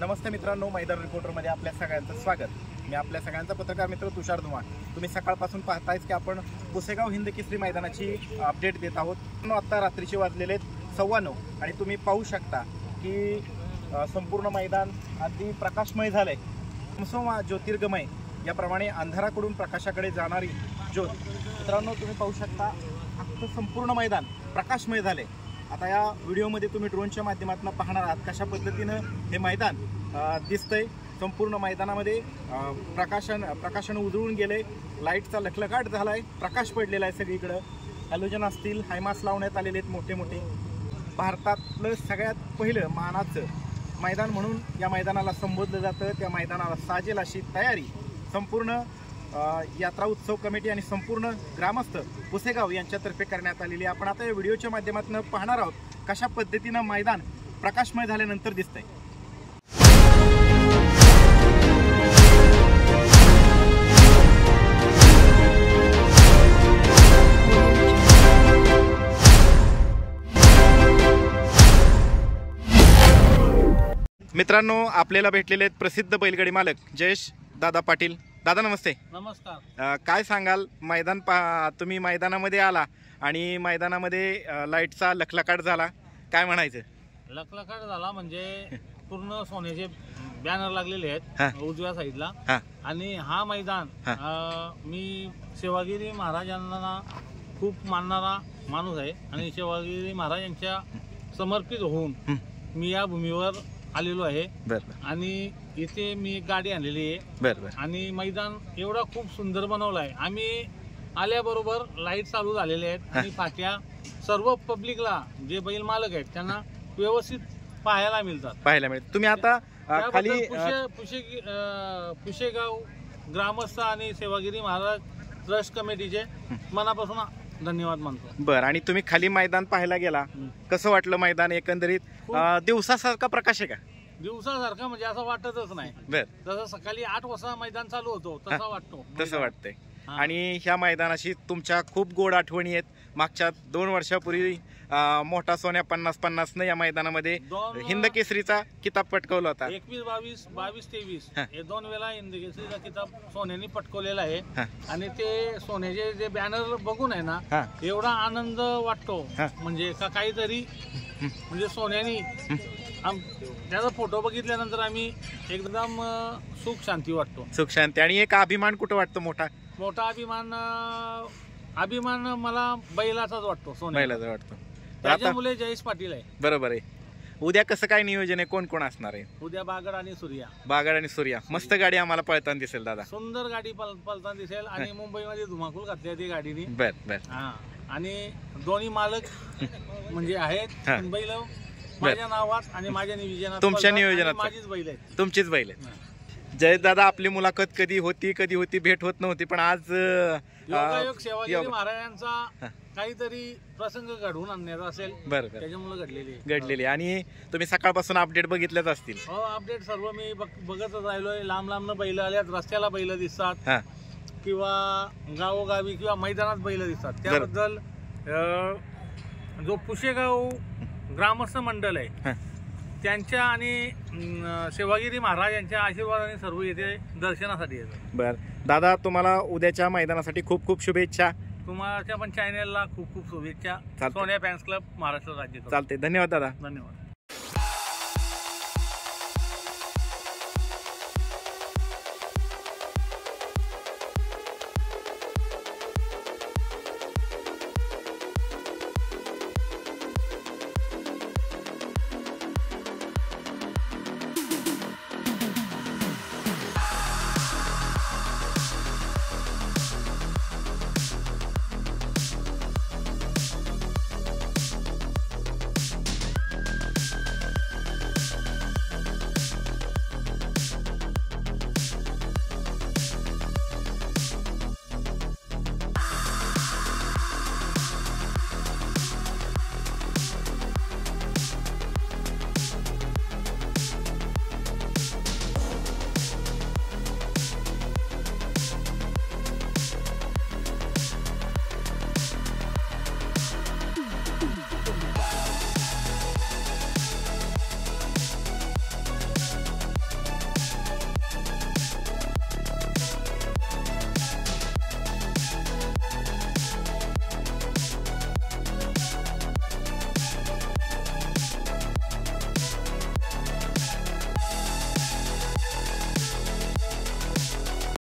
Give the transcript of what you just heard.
नमस्ते मित्रांनो, मैदान रिपोर्टरमध्ये आपल्या सगळ्यांचं स्वागत। मी आपल्या सगळ्यांचा पत्रकार मित्र तुषार धुमाळ। तुम्ही सकाळपासून पाहतायच की आपण पुसेगाव हिंद केसरी मैदानाची अपडेट देत आहोत। आता रात्रीचे वाजलेले 9:15 आणि तुम्ही पाहू शकता की संपूर्ण मैदान अगदी प्रकाशमय झालंय। समसोमा ज्योतिर्गमय याप्रमाणे अंधाराकडून प्रकाशाकडे जाणारी ज्योत मित्रांनो तुम्ही पाहू शकता। अख्खं संपूर्ण मैदान प्रकाशमय झाले। आता या व्हिडिओमध्ये तुम्ही ड्रोनच्या माध्यमातून पाहणार आहात कशा पद्धतीने हे मैदान दिसतंय। संपूर्ण मैदानामध्ये प्रकाशन उजळून गेले, लाईटचा लखलखाट झालाय, प्रकाश पडलेला आहे सगळीकडे। हॅलोजन असतील, हायमास लावण्यात आलेले आहेत मोठे मोठे। भारतातलं सगळ्यात पहिलं मानाचं मैदान म्हणून या मैदानाला संबोधलं जातं। त्या मैदानाला साजेल अशी तयारी संपूर्ण यात्रा उत्सव कमिटी आणि संपूर्ण ग्रामस्थ पुसेगाव यांच्यातर्फे करण्यात आलेली। आपण आता या व्हिडिओच्या माध्यमातून पाहणार आहोत कशा पद्धतीने मैदान प्रकाशमय झाल्यानंतर दिसतंय। मित्रांनो, आपल्याला भेटलेले आहेत प्रसिद्ध बैलगाडी मालक जयेश दादा पाटील। दादा नमस्ते। नमस्कार। काय सांगाल, मैदान तुम्ही मैदानामध्ये आला आणि मैदानामध्ये लाईटचा लखलखाट झाला, काय म्हणायचं? लखलखाट झाला म्हणजे पूर्ण सोन्याचे बॅनर लागलेले आहेत उजव्या साईडला। आणि हा मैदान मी सेवागिरी महाराजांना खूप मानणारा माणूस आहे आणि सेवागिरी महाराजांच्या समर्पित होऊन मी या भूमीवर आलेलो आहे। आणि इथे मी एक गाडी आणलेली आहे आणि मैदान एवढा खूप सुंदर बनवलं आहे। आम्ही आल्याबरोबर लाईट चालू झालेले आहेत आणि फाट्या सर्व पब्लिकला जे बैल मालक आहेत त्यांना व्यवस्थित पाहायला मिळतात। तुम्ही आता खाली पुसेगाव ग्रामस्थ आणि सेवागिरी महाराज ट्रस्ट कमिटीचे मनापासून धन्यवाद मानतो। बरं, आणि तुम्ही खाली मैदान पाहायला गेला, कसं वाटलं मैदान? एकंदरीत दिवसासारखा प्रकाश आहे का? दिवसासारखा म्हणजे असं वाटतच नाही। जसं सकाळी 8 वाजता मैदान चालू होतो तसा वाटतो, तसं वाटतंय। आणि ह्या मैदानाशी तुमच्या खूप गोड आठवणी आहेत। मागच्या 2 वर्षापूर्वी मोठा सोन्या 50-50 न या मैदानामध्ये हिंद केसरीचा किताब पटकवला होता। 21-22, 22-23 हे 2 वेळा हिंद केसरीचा किताब सोन्याने पटकवलेला आहे। आणि ते सोन्याचे जे बॅनर बघून आहे ना, एवढा आनंद वाटतो म्हणजे काहीतरी म्हणजे सोन्याने त्याचा फोटो बघितल्यानंतर आम्ही एकदम सुख शांती वाटतो। सुख शांती आणि एक अभिमान कुठं वाटतो? मोठा अभिमान मला बैलाचाच वाटतो, बैलाचा वाटतो। त्याच्यामुळे जयेश पाटील आहे। बरोबर आहे। उद्या कसं काय नियोजन आहे? कोण कोण असणार आहे? उद्या बागड आणि सूर्या मस्त गाडी आम्हाला पळताना दिसेल दादा। सुंदर गाडी पळताना दिसेल आणि मुंबईमध्ये धुमाकूळ घातली ती गाडीने। बर आणि दोन्ही मालक म्हणजे आहेत बैल माझ्या नावात आणि माझ्या नियोजनात, तुमच्या नियोजनात माझीच बैल आहेत, तुमचीच बैल आहेत। जय दादा, आपली मुलाखत कधी होती भेट होत नव्हती, पण आज योगायोग सेवागिरी महाराजांचा काहीतरी प्रसंग घडवून आणण्याचा असेल त्याच्यामुळे घडलेली। आणि तुम्ही सकाळपासून अपडेट बघितलेच असतील? हो, अपडेट सर्व मी बघतच राहिलोय। लांब बैल आल्यात, रस्त्याला बैल दिसतात किंवा गावोगावी किंवा मैदानात बैल दिसतात। त्याबद्दल जो पुसेगाव ग्रामस्थ मंडळ आहे त्यांच्या आणि सेवागिरी महाराज यांच्या आशीर्वादाने सर्व येथे दर्शनासाठी येतात। बर दादा, तुम्हाला उद्याच्या मैदानासाठी खूप खूप शुभेच्छा। तुम्हाला पण चॅनेलला खूप खूप शुभेच्छा। सोन्या फॅन्स क्लब महाराष्ट्र राज्य। चालते, धन्यवाद दादा। धन्यवाद।